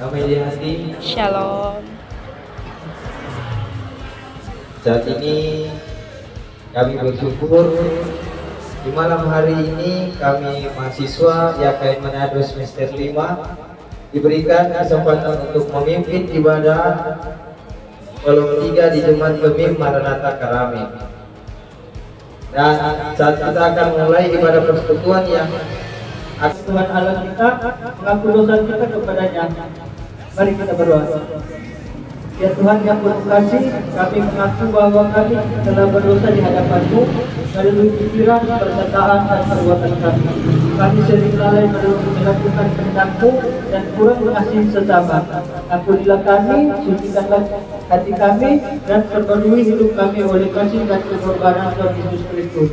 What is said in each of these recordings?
Damai di hati. Shalom. Saat ini kami bersyukur di malam hari ini kami mahasiswa YKN Manado semester 5 diberikan kesempatan untuk memimpin ibadah kolom 3 di Jemaat Pemim Maranatha Karame. Dan saat kita akan mulai ibadah persekutuan yang Tuhan Allah kita mengaku dosa kita kepadanya. Mari kita berdoa. Ya Tuhan yang penuh kasih, kami mengaku bahwa kami telah berdosa di hadapan-Mu melalui pikiran, perkataan, dan perbuatan kami. Kami sering lalai melakukan kehendak-Mu dan kurang mengasihi sesama. Ampunilah kami, sucikanlah hati kami, dan perpenuhi hidup kami oleh kasih dan pengorbanan Tuhan Yesus Kristus.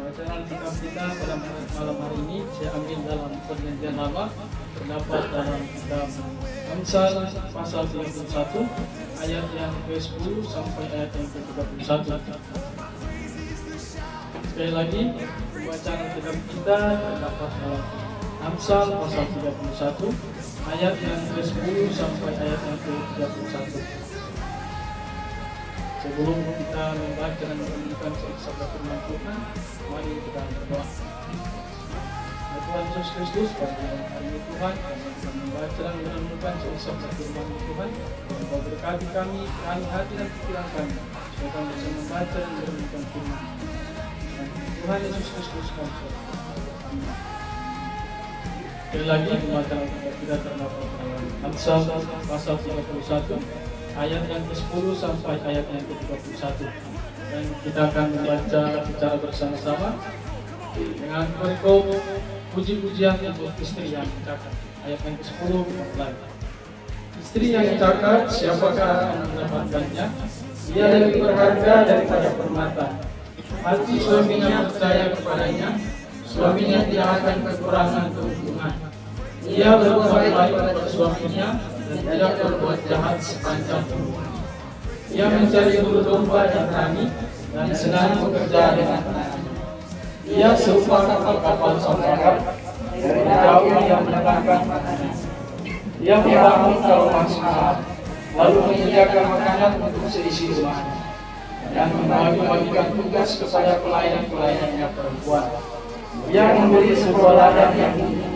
Bacaan kitab kita pada malam hari ini saya ambil dalam Perjanjian Lama, terdapat dalam kitab Amsal pasal 31 ayat yang ke-10 sampai ayat yang ke-31. Sekali lagi, bacaan kitab kita terdapat dalam Amsal pasal 31 ayat yang ke-10 sampai ayat yang ke-31. Sebelum kita membaca dan merenungkan sabda firman Tuhan, mari kita berdoa. Ya Tuhan Yesus Kristus, pada malam hari ini Tuhan, kami akan membaca dan merenungkan sabda firman Tuhan. Engkau berkati kami hati dan pikiran kami, supaya kami bisa membaca dan merenungkan firman Tuhan Yesus Kristus kami. Amin. Sekali lagi, bacaan kita terdapat dalam Amsal pasal 31 ayat yang ke-10 sampai ayat yang ke-31, dan kita akan membaca secara bersama-sama dengan perikop puji-pujian untuk istri yang cakap. Ayat yang ke-10 kita mulai. Istri yang cakap, siapakah akan mendapatkannya? Dia lebih berharga daripada permata. Hati suaminya percaya kepadanya, suaminya tidak akan kekurangan keuntungan. Ia berbuat baik pada suaminya dan tidak berbuat jahat sepanjang umur. Ia mencari bulu domba yang tani dan senang bekerja dengan tangan. Ia serupa kapal-kapal samudera dari jauh yang menegakkan makanan. Ia membangun rumah singa, lalu menyediakan makanan untuk seisi rumah, dan membagi-bagikan tugas kepada pelayan-pelayannya perempuan. Ia memberi sebuah ladang yang tinggi,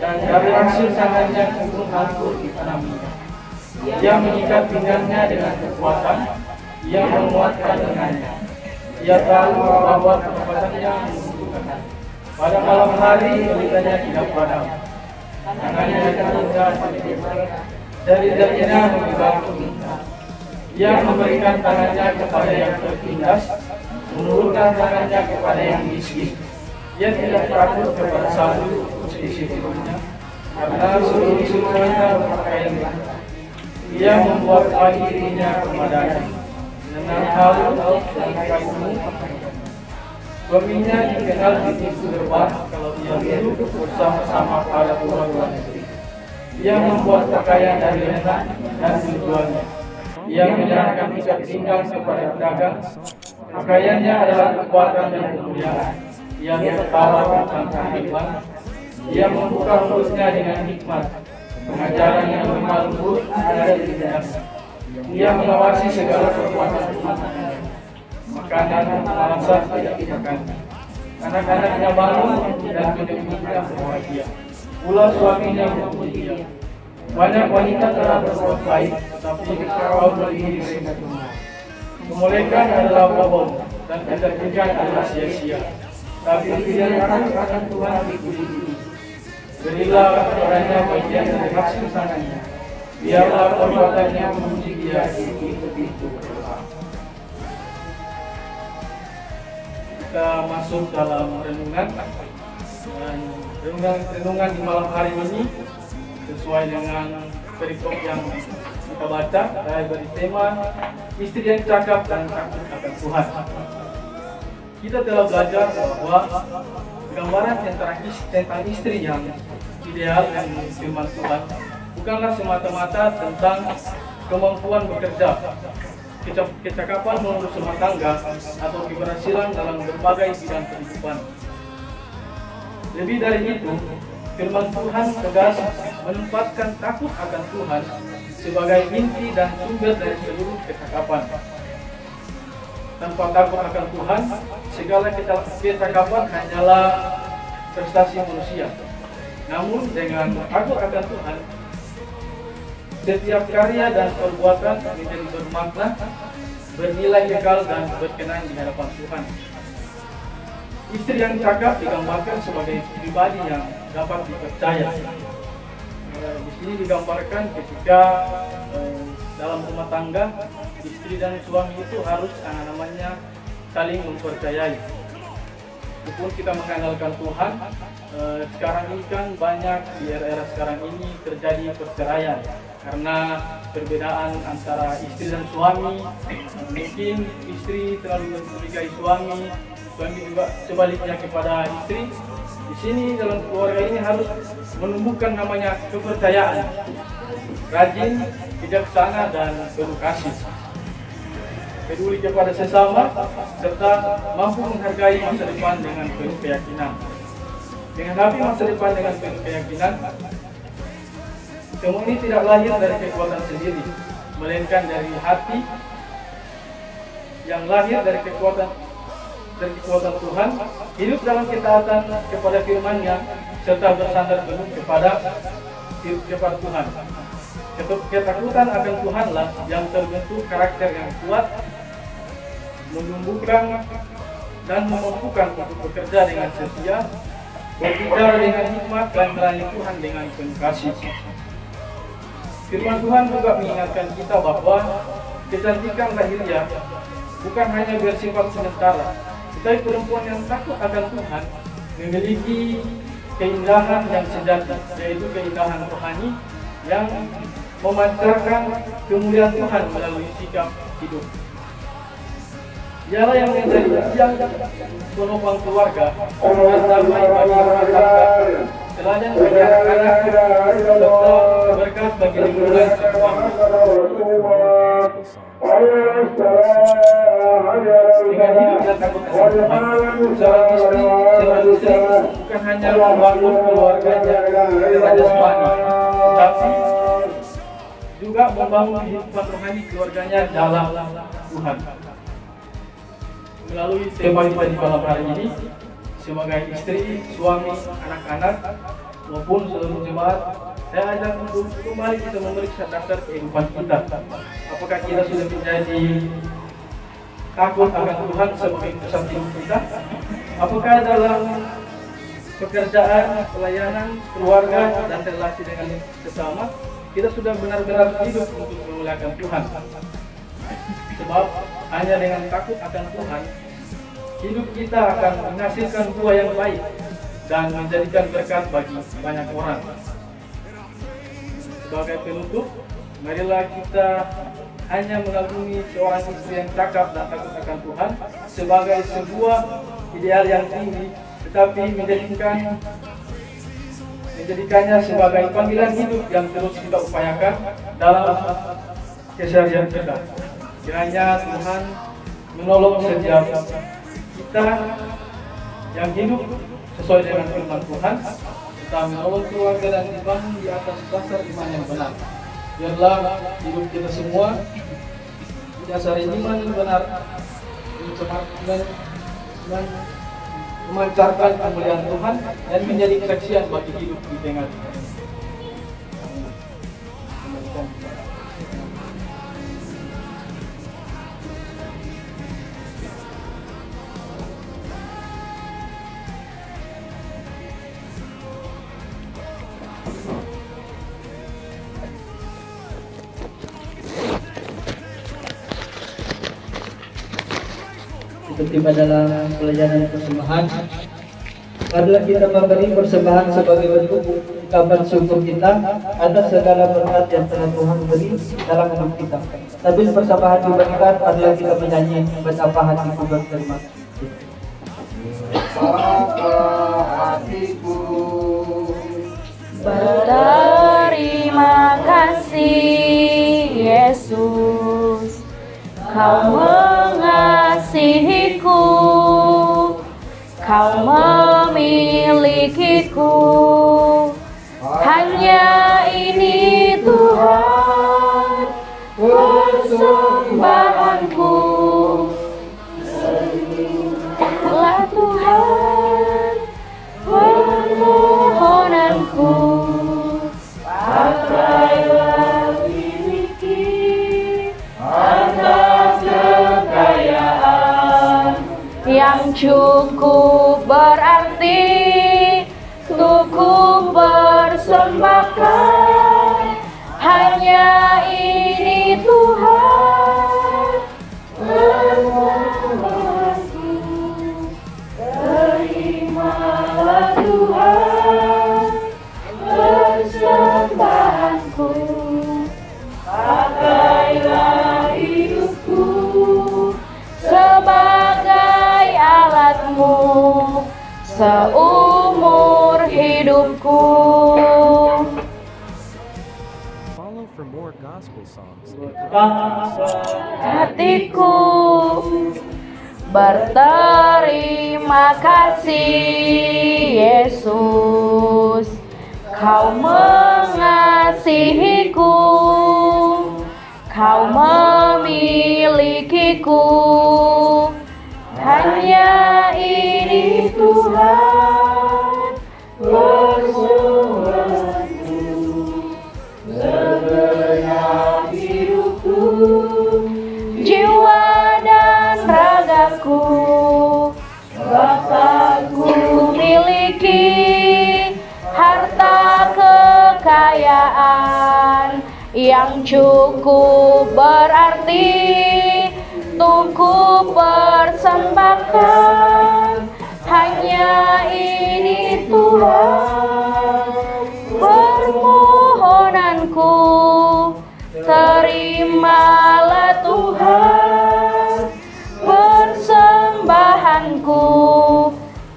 dan dari hasil tangannya kebun anggur ditanaminya. Ia mengikat pinggangnya dengan kekuatan, ia menguatkan lengannya. Ia tahu bahwa kesempatannya membutuhkan. Pada malam hari pelitanya tidak padam. Tangannya terbuka dari jarinya memegang bintang. Ia memberikan tangannya kepada yang tertindas, menurunkan tangannya kepada yang miskin. Ia tidak takut kepada salju seisi hidupnya, karena seluruh semuanya berpakaian. Ia membuat bagi dirinya kepadanya dengan halus dan kayu. Suaminya dikenal di pintu gerbang kalau ia duduk bersama-sama pada luar negeri. Ia membuat pakaian dari lenan dan menjualnya. Ia menyerahkan ikat pinggang kepada pedagang. Pakaiannya adalah kekuatan dan kemuliaan. Ia tertawa tentang kehidupan. Ia membuka mulutnya dengan hikmat. Pengajaran yang lemah lembut ada di lidahnya. Ia mengawasi segala perbuatan rumahnya. Makanan dan alasan tidak dimakan. Anak-anaknya bangun dan hidupnya bahagia. Pula suaminya memuji dia. Banyak wanita telah berbuat baik, tetapi kau berdiri sehingga tumbuh. Kemolekan adalah wabah dan keterpujian adalah sia-sia. Tapi pilihan akan Tuhan dipuji. Berilah kepadanya bagian dari hasil tangannya. Biarlah perbuatannya memuji dia di pintu-pintu gerbang. Kita masuk dalam renungan, dan renungan di malam hari ini sesuai dengan perikop yang kita baca. Saya beri tema istri yang cakap dan takut akan Tuhan. Kita telah belajar bahwa gambaran tentang istri yang ideal dan firman Tuhan bukanlah semata-mata tentang kemampuan bekerja, kecakapan mengurus rumah tangga, atau keberhasilan dalam berbagai bidang kehidupan. Lebih dari itu, firman Tuhan tegas menempatkan takut akan Tuhan sebagai inti dan sumber dari seluruh kecakapan. Tanpa takut akan Tuhan, segala kecakapan hanyalah prestasi manusia. Namun dengan takut akan Tuhan, setiap karya dan perbuatan menjadi bermakna, bernilai kekal dan berkenan di hadapan Tuhan. Istri yang cakap digambarkan sebagai pribadi yang dapat dipercaya. Di sini digambarkan ketika dalam rumah tangga, istri dan suami itu harus namanya saling mempercayai. Walaupun kita mengandalkan Tuhan, sekarang ini kan banyak di era sekarang ini terjadi perceraian karena perbedaan antara istri dan suami. Mungkin istri terlalu mencurigai suami juga sebaliknya kepada istri. Di sini dalam keluarga ini harus menumbuhkan namanya kepercayaan, rajin, bijaksana dan penuh kasih, peduli kepada sesama, serta mampu menghargai masa depan dengan penuh keyakinan. Menghadapi masa depan dengan penuh keyakinan, semua ini tidak lahir dari kekuatan sendiri, melainkan dari hati yang lahir dari kekuatan Tuhan, hidup dalam ketaatan kepada firman-Nya, serta bersandar penuh kepada Tuhan. Ketakutan akan Tuhanlah yang terbentuk karakter yang kuat, menumbuhkan dan memampukan untuk bekerja dengan setia, berbicara dengan hikmat dan melayani Tuhan dengan penuh kasih. Firman Tuhan juga mengingatkan kita bahwa kecantikan lahiriah bukan hanya bersifat sementara, tetapi perempuan yang takut akan Tuhan memiliki keindahan yang sejati, yaitu keindahan rohani yang memancarkan kemuliaan Tuhan melalui sikap hidup. Dialah yang menjadi tiang penopang keluarga, damai bagi rumah tangga, teladan bagi anak-anak, serta berkat bagi lingkungan semuanya. Dengan hidup dan takut akan Tuhan, seorang istri bukan hanya membangun keluarganya secara jasmani, tetapi juga membangun kehidupan rohani keluarganya dalam Tuhan. Melalui tema kita di malam hari ini, sebagai istri, suami, anak-anak, maupun seluruh jemaat, saya ajak untuk kembali kita memeriksa dasar kehidupan kita. Apakah kita sudah menjadi takut akan Tuhan sebagai pusat hidup kita? Apakah dalam pekerjaan, pelayanan, keluarga, dan relasi dengan sesama, kita sudah benar-benar hidup untuk memuliakan Tuhan? Sebab hanya dengan takut akan Tuhan, hidup kita akan menghasilkan buah yang baik dan menjadikan berkat bagi banyak orang. Sebagai penutup, marilah kita hanya mengagumi seorang istri yang cakap dan takut akan Tuhan sebagai sebuah ideal yang tinggi, tetapi menjadikannya sebagai panggilan hidup yang terus kita upayakan dalam keseharian kita. Kiranya Tuhan menolong setiap kita yang hidup sesuai dengan firman Tuhan, kita menolong keluarga dan dibangun di atas dasar iman yang benar. Biarlah hidup kita semua didasari iman yang benar, dan memancarkan kemuliaan Tuhan dan menjadi kesaksian bagi hidup di tengah kita. Tiba dalam pelajaran persembahan, marilah kita memberi persembahan sebagai bentuk ungkapan syukur kita atas segala berkat yang telah Tuhan beri dalam hidup kita. Sambil persembahan diberikan, marilah kita menyanyi betapa hatiku berterima kasih. Betapa hatiku berterima kasih Yesus, Kau mengasihiku, Kau memiliki hatiku. Hanya ini Tuhan persembahanku. Lah Tuhan permohonanku. Pakailah miliki harta kekayaan yang cukup berarti untuk ku persembahkan. Hanya ini Tuhan permohonanku. Terimalah Tuhan persembahanku. Pakailah hidupku sebagai alatmu seumur hidupku. Follow for more gospel songs. Hatiku berterima kasih Yesus, Kau mengasihiku, Kau memilikiku. Hanya ini Tuhan persembahanku. Segenap hidupku, jiwa dan ragaku, Bapakku miliki harta kekayaan yang cukup berarti untuk ku persembahkan. Hanya ini Tuhan permohonanku. Terimalah Tuhan persembahanku.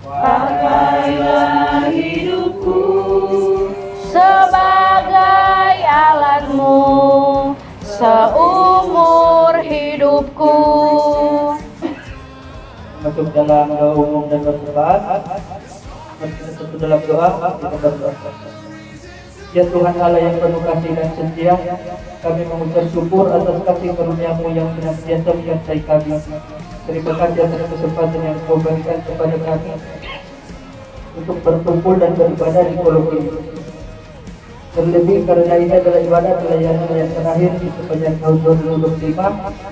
Pakailah hidupku sebagai alatmu seumur hidupku. Masuk dalam doa umum dan berdoa. Masuk dalam doa, kita berdoa. Ya Tuhan Allah yang penuh kasih dan setia, kami mengucap syukur atas kasih karunia-Mu yang senantiasa menyertai kami. Terima kasih atas kesempatan yang Kau berikan kepada kami untuk berkumpul dan beribadah di kolom ini. Terlebih karena ini adalah ibadah pelayanan yang terakhir di sepanjang tahun 2025,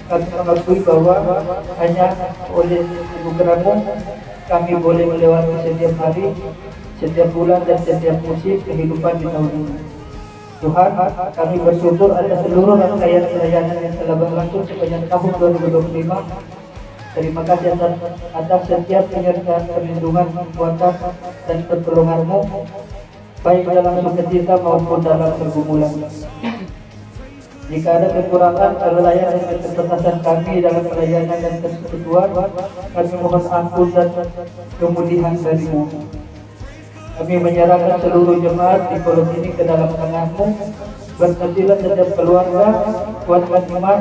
kami mengakui bahwa hanya oleh anugerah-Mu kami boleh melewati setiap hari, setiap bulan dan setiap musim kehidupan di tahun ini. Tuhan, kami bersyukur atas seluruh rangkaian pelayanan yang telah berlangsung sepanjang tahun 2025. Terima kasih atas setiap penyertaan, perlindungan, kekuatan dan pertolongan-Mu, baik dalam sukacita maupun dalam pergumulan. Jika ada kekurangan, kelalaian dan keterbatasan kami dalam pelayanan dan persekutuan, kami mohon ampun dan kemuliaan dari-Mu. Kami menyerahkan seluruh jemaat di kolom ini ke dalam tangan-Mu. Berkatilah setiap keluarga, kuatkan iman,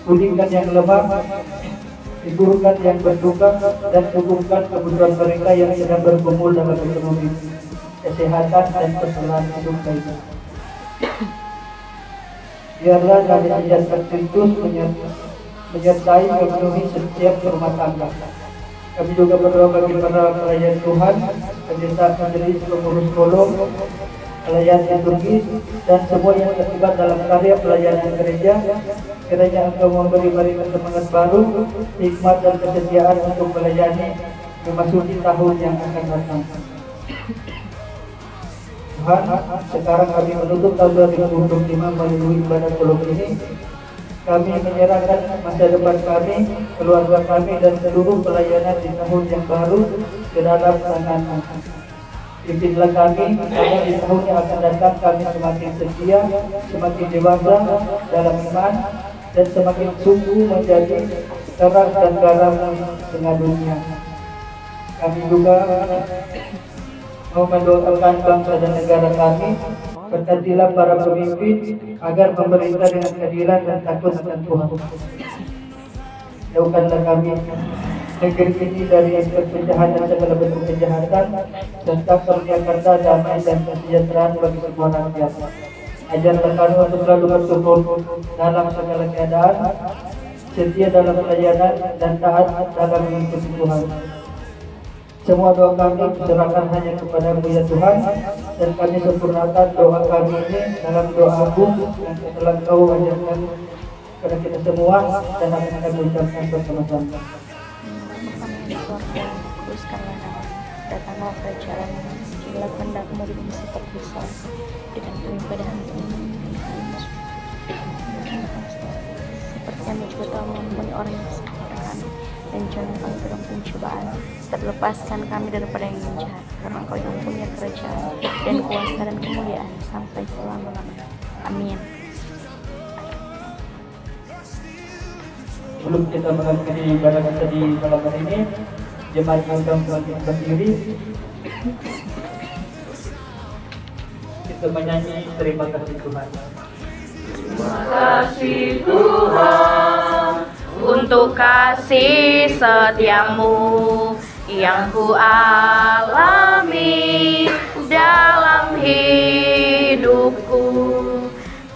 pulihkan yang lemah, hiburkan yang berduka, dan cukupkan kebutuhan mereka yang sedang bergumul dalam ekonomi, kesehatan, dan persoalan hidup mereka. Biarlah kasih sejahtera Kristus menyertai memenuhi setiap rumah tangga. Kami juga berdoa bagi para pelayan Tuhan, pendeta majelis, pengurus kolom, pelayan liturgis, dan semua yang terlibat dalam karya pelayanan gereja. Kiranya Engkau memberi mereka semangat baru, hikmat dan kesetiaan untuk melayani memasuki tahun yang akan datang. Tuhan, sekarang kami menutup tahun 2025 melalui ibadah kolom ini. Kami menyerahkan masa depan kami, keluarga kami, dan seluruh pelayanan di tahun yang baru ke dalam tangan-Mu. Pimpinlah kami, agar di tahun yang akan datang kami semakin setia, semakin dewasa dalam iman, dan semakin sungguh menjadi terang dan garam tengah dunia. Kami juga mau mendoakan bangsa dan negara kami. Berkatilah para pemimpin agar memerintah dengan keadilan dan takut akan Tuhan. Jauhkanlah kami negeri ini dari penjahat dan segala bentuk kejahatan, serta karya-karya damai dan kesejahteraan bagi sebuah rakyat. Ajarlah kami untuk selalu bersyukur dalam segala keadaan, setia dalam pelayanan, dan taat dalam mengikuti Tuhan. Semua doa kami serahkan hanya kepada-Mu ya Tuhan, dan kami sempurnakan doa kami ini dalam doa agung yang telah Kau ajarkan kepada kita semua, dan akan kami ucapkan bersama-sama. Kuduskanlah nama, datanglah kerajaan-Mu, jadilah kehendak-Mu di bumi seperti di sorga. Dengan kami pada hari ini, seperti kami juga telah mengampuni orang yang salah kami, dan jangan kami ke dalam pencobaan, tetapi lepaskan kami daripada yang jahat, karena Engkau yang punya kerajaan dan kuasa dan kemuliaan sampai selama-lamanya. Amin. Sebelum kita mengakhiri ibadah kita di malam hari ini, jemaat yang berdiri, kita menyanyi terima kasih Tuhan. Terima kasih Tuhan untuk kasih setiamu yang ku alami dalam hidupku.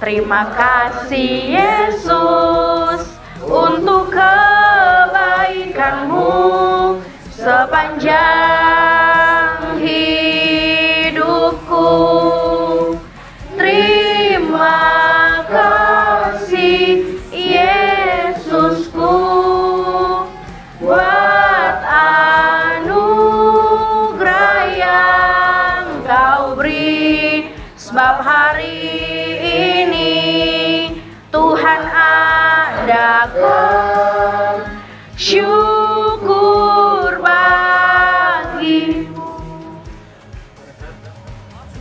Terima kasih Yesus untuk kebaikan-Mu sepanjang hidupku. Terima kasih Yesusku buat anugerah yang Kau beri, sebab hari ini Tuhan adakan syukur bagimu.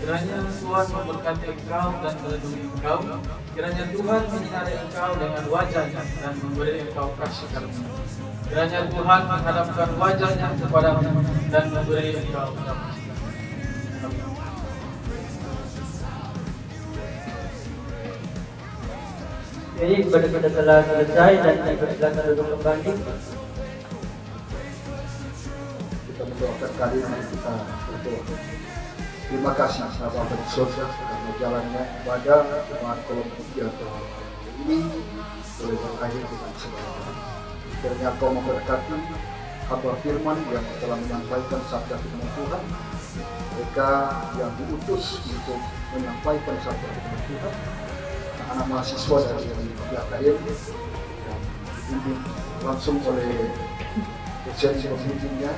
Kiranya Tuhan memberkati engkau dan melindungi engkau. Kiranya Tuhan menyinari engkau dengan wajah-Nya dan memberi engkau kasih karunia. Kiranya Tuhan menghadapkan wajah-Nya kepadamu dan memberi engkau damai. Jadi ibadah kita telah selesai dan dipersilakan duduk kembali. Kita mendoakan kalian kita berdoa. Terima kasih Bapa di surga karena jalannya ibadah jemaat Kolom Tiga ini boleh berakhir dengan selamat. Kiranya Kau memberkati hamba firman yang telah menyampaikan sabda firman Tuhan, mereka yang diutus untuk menyampaikan sabda firman Tuhan, anak mahasiswa dari PKM yang dipimpin langsung oleh dosen pembimbingnya,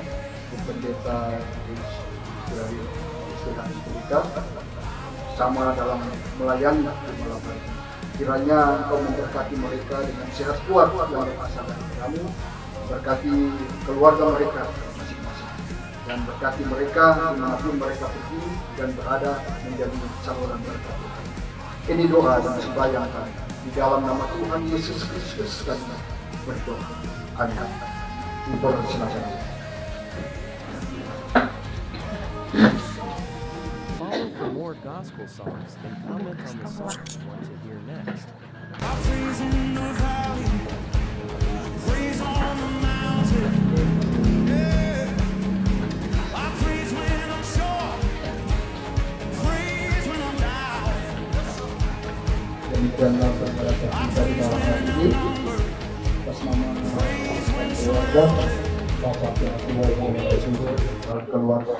Pendeta dari Tuhan kita sama dalam melayani di malam hari. Kiranya Engkau memberkati mereka dengan sehat kuat dalam asa dan kamu, berkati keluarga mereka masing-masing, dan berkati mereka dimanapun mereka pergi dan berada menjadi saluran berkat. Ini doa dan sembahyang kami di dalam nama Tuhan Yesus Kristus kami berdoa. Amin. Dipersilakan. Follow for more gospel songs and comment on the song you want to hear next. Demikianlah pergerakan kita di malam hari ini atas nama keluarga Bapak yang keluarga keluarga